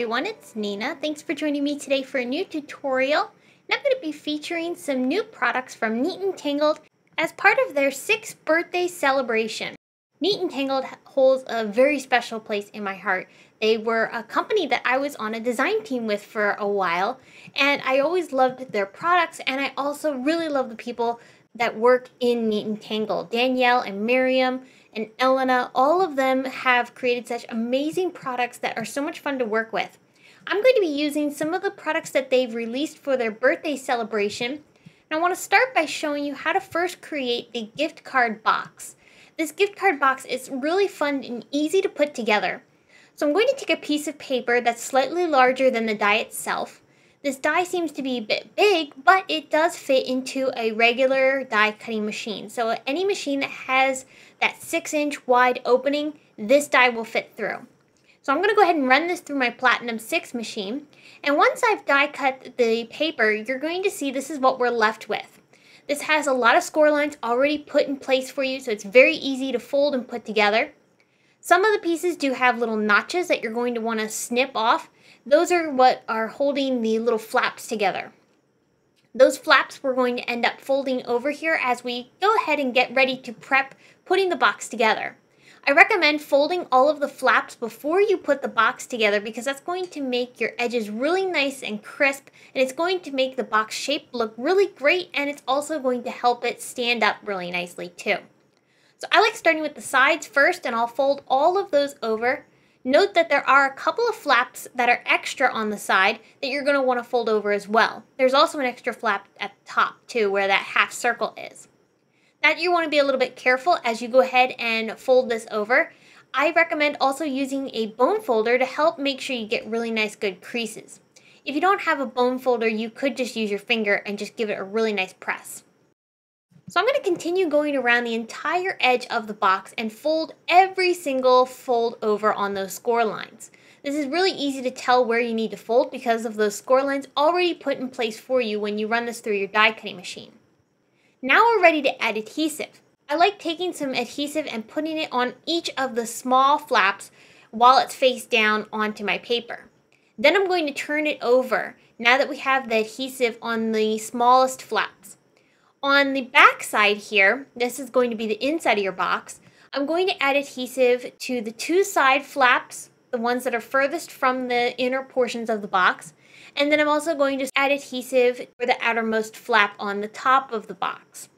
everyone, it's Nina. Thanks for joining me today for a new tutorial. And I'm going to be featuring some new products from Neat Tangled as part of their 6th birthday celebration. Neat Tangled holds a very special place in my heart. They were a company that I was on a design team with for a while, and I always loved their products, and I also really love the people that work in Neat Tangled. Danielle and Miriam and Elena, all of them have created such amazing products that are so much fun to work with. I'm going to be using some of the products that they've released for their birthday celebration. And I want to start by showing you how to first create the gift card box. This gift card box is really fun and easy to put together. So I'm going to take a piece of paper that's slightly larger than the die itself. This die seems to be a bit big, but it does fit into a regular die cutting machine. So any machine that has that 6-inch wide opening, this die will fit through. So I'm going to go ahead and run this through my Platinum 6 machine. And once I've die cut the paper, you're going to see this is what we're left with. This has a lot of score lines already put in place for you, so it's very easy to fold and put together. Some of the pieces do have little notches that you're going to want to snip off. Those are what are holding the little flaps together. Those flaps we're going to end up folding over here as we go ahead and get ready to prep putting the box together. I recommend folding all of the flaps before you put the box together because that's going to make your edges really nice and crisp, and it's going to make the box shape look really great, and it's also going to help it stand up really nicely too. So I like starting with the sides first, and I'll fold all of those over. Note that there are a couple of flaps that are extra on the side that you're going to want to fold over as well. There's also an extra flap at the top too where that half circle is. Now you want to be a little bit careful as you go ahead and fold this over. I recommend also using a bone folder to help make sure you get really nice good creases. If you don't have a bone folder, you could just use your finger and just give it a really nice press. So I'm going to continue going around the entire edge of the box and fold every single fold over on those score lines. This is really easy to tell where you need to fold because of those score lines already put in place for you when you run this through your die cutting machine. Now we're ready to add adhesive. I like taking some adhesive and putting it on each of the small flaps while it's face down onto my paper. Then I'm going to turn it over now that we have the adhesive on the smallest flaps. On the back side here, this is going to be the inside of your box, I'm going to add adhesive to the 2 side flaps, the ones that are furthest from the inner portions of the box, and then I'm also going to add adhesive for the outermost flap on the top of the box.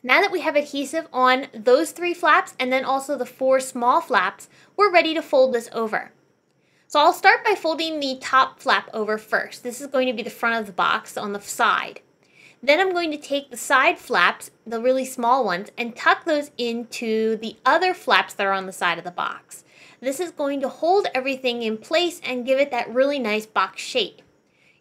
Now that we have adhesive on those 3 flaps and then also the 4 small flaps, we're ready to fold this over. So I'll start by folding the top flap over first. This is going to be the front of the box on the side. Then I'm going to take the side flaps, the really small ones, and tuck those into the other flaps that are on the side of the box. This is going to hold everything in place and give it that really nice box shape.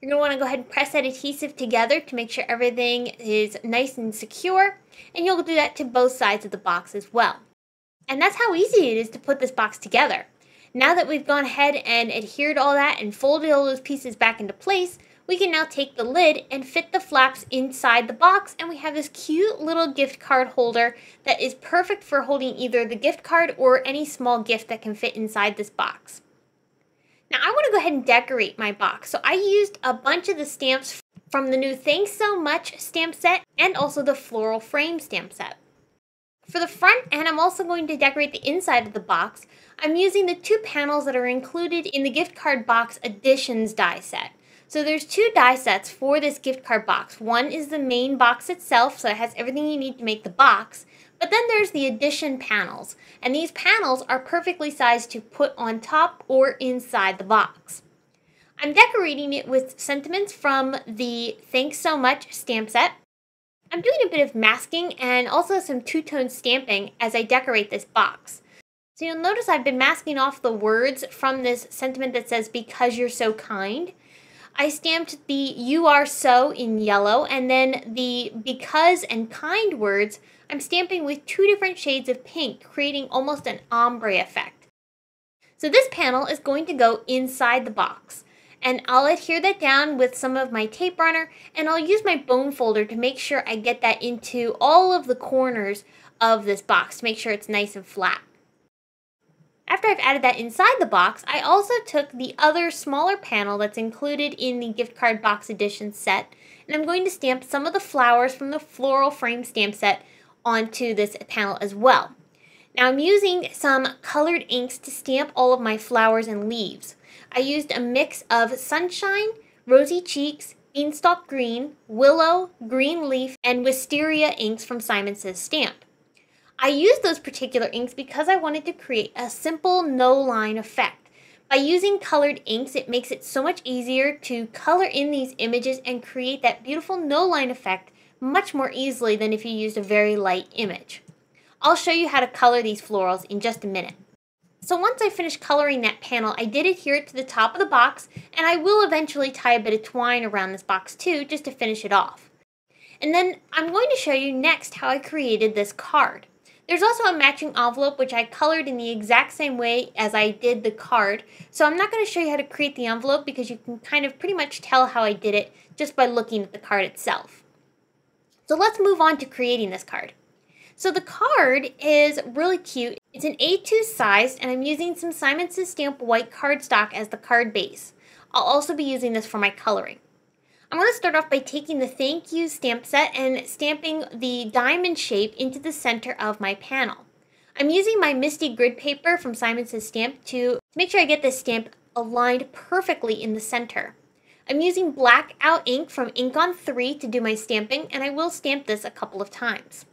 You're going to want to go ahead and press that adhesive together to make sure everything is nice and secure, and you'll do that to both sides of the box as well. And that's how easy it is to put this box together. Now that we've gone ahead and adhered all that and folded all those pieces back into place, we can now take the lid and fit the flaps inside the box, and we have this cute little gift card holder that is perfect for holding either the gift card or any small gift that can fit inside this box. Now I want to go ahead and decorate my box, so I used a bunch of the stamps from the new Thanks So Much stamp set and also the Floral Frame stamp set. For the front, and I'm also going to decorate the inside of the box, I'm using the 2 panels that are included in the gift card box additions die set. So there's 2 die sets for this gift card box. One is the main box itself, so it has everything you need to make the box. But then there's the addition panels, and these panels are perfectly sized to put on top or inside the box. I'm decorating it with sentiments from the Thanks So Much stamp set. I'm doing a bit of masking and also some two-tone stamping as I decorate this box. So you'll notice I've been masking off the words from this sentiment that says, "Because you're so kind." I stamped the "You are so" in yellow, and then the "because" and "kind" words I'm stamping with 2 different shades of pink, creating almost an ombre effect. So this panel is going to go inside the box, and I'll adhere that down with some of my tape runner, and I'll use my bone folder to make sure I get that into all of the corners of this box to make sure it's nice and flat. After I've added that inside the box, I also took the other smaller panel that's included in the gift card box edition set, and I'm going to stamp some of the flowers from the floral frame stamp set onto this panel as well. Now I'm using some colored inks to stamp all of my flowers and leaves. I used a mix of Sunshine, Rosy Cheeks, Beanstalk Green, Willow, Green Leaf, and Wisteria inks from Simon Says Stamp. I used those particular inks because I wanted to create a simple no-line effect. By using colored inks, it makes it so much easier to color in these images and create that beautiful no-line effect much more easily than if you used a very light image. I'll show you how to color these florals in just a minute. So once I finish coloring that panel, I did adhere it to the top of the box, and I will eventually tie a bit of twine around this box too, just to finish it off. And then I'm going to show you next how I created this card. There's also a matching envelope which I colored in the exact same way as I did the card, so I'm not going to show you how to create the envelope because you can kind of pretty much tell how I did it just by looking at the card itself. So let's move on to creating this card. So the card is really cute. It's an A2 size, and I'm using some Simon Says Stamp white cardstock as the card base. I'll also be using this for my coloring. I'm going to start off by taking the Thank You stamp set and stamping the diamond shape into the center of my panel. I'm using my Misty grid paper from Simon Says Stamp to make sure I get this stamp aligned perfectly in the center. I'm using black out ink from Ink on 3 to do my stamping, and I will stamp this a couple of times.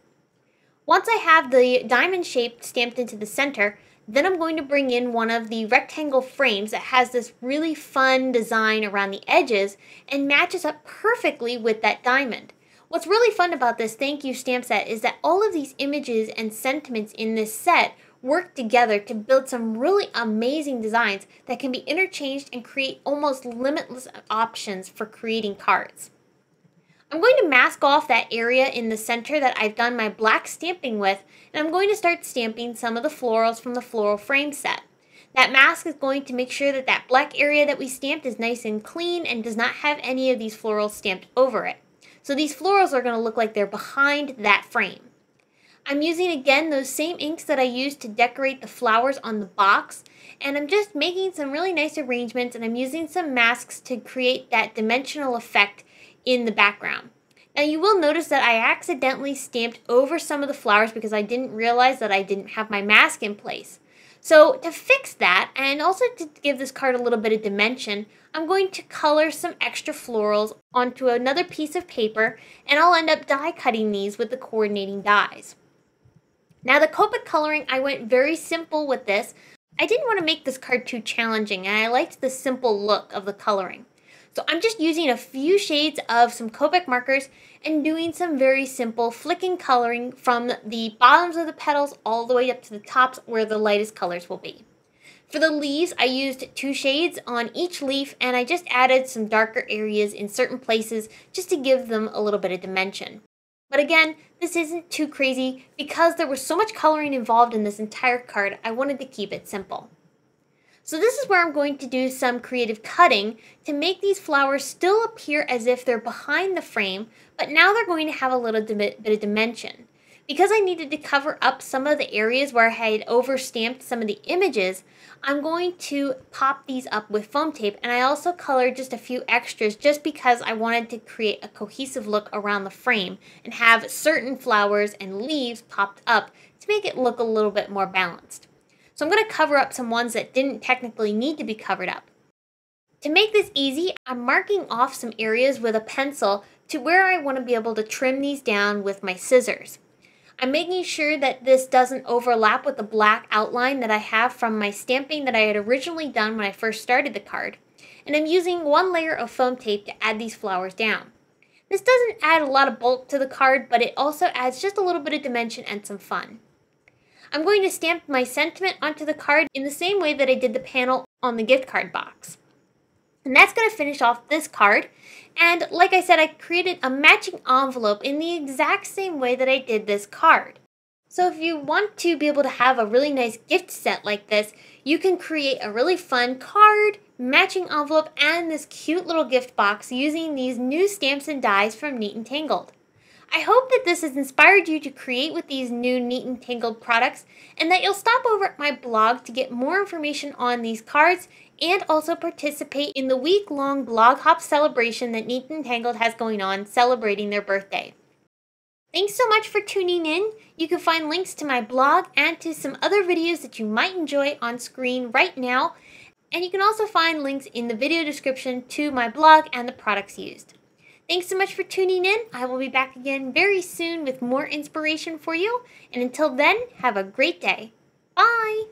Once I have the diamond shape stamped into the center, then I'm going to bring in one of the rectangle frames that has this really fun design around the edges and matches up perfectly with that diamond. What's really fun about this Thank You stamp set is that all of these images and sentiments in this set work together to build some really amazing designs that can be interchanged and create almost limitless options for creating cards. I'm going to mask off that area in the center that I've done my black stamping with, and I'm going to start stamping some of the florals from the floral frame set. That mask is going to make sure that that black area that we stamped is nice and clean and does not have any of these florals stamped over it. So these florals are going to look like they're behind that frame. I'm using again those same inks that I used to decorate the flowers on the box, and I'm just making some really nice arrangements, and I'm using some masks to create that dimensional effect in the background. Now you will notice that I accidentally stamped over some of the flowers because I didn't realize that I didn't have my mask in place. So to fix that, and also to give this card a little bit of dimension, I'm going to color some extra florals onto another piece of paper, and I'll end up die cutting these with the coordinating dies. Now the Copic coloring, I went very simple with this. I didn't want to make this card too challenging, and I liked the simple look of the coloring. So I'm just using a few shades of some Copic markers and doing some very simple flicking coloring from the bottoms of the petals all the way up to the tops where the lightest colors will be. For the leaves, I used 2 shades on each leaf, and I just added some darker areas in certain places just to give them a little bit of dimension. But again, this isn't too crazy because there was so much coloring involved in this entire card. I wanted to keep it simple. So this is where I'm going to do some creative cutting to make these flowers still appear as if they're behind the frame, but now they're going to have a little bit of dimension. Because I needed to cover up some of the areas where I had over-stamped some of the images, I'm going to pop these up with foam tape, and I also colored just a few extras just because I wanted to create a cohesive look around the frame and have certain flowers and leaves popped up to make it look a little bit more balanced. So I'm going to cover up some ones that didn't technically need to be covered up. To make this easy, I'm marking off some areas with a pencil to where I want to be able to trim these down with my scissors. I'm making sure that this doesn't overlap with the black outline that I have from my stamping that I had originally done when I first started the card. And I'm using 1 layer of foam tape to add these flowers down. This doesn't add a lot of bulk to the card, but it also adds just a little bit of dimension and some fun. I'm going to stamp my sentiment onto the card in the same way that I did the panel on the gift card box. And that's going to finish off this card. And like I said, I created a matching envelope in the exact same way that I did this card. So if you want to be able to have a really nice gift set like this, you can create a really fun card, matching envelope, and this cute little gift box using these new stamps and dies from Neat Tangled. I hope that this has inspired you to create with these new Neat Tangled products, and that you'll stop over at my blog to get more information on these cards and also participate in the week-long blog hop celebration that Neat Tangled has going on celebrating their birthday. Thanks so much for tuning in. You can find links to my blog and to some other videos that you might enjoy on screen right now, and you can also find links in the video description to my blog and the products used. Thanks so much for tuning in. I will be back again very soon with more inspiration for you. And until then, have a great day. Bye!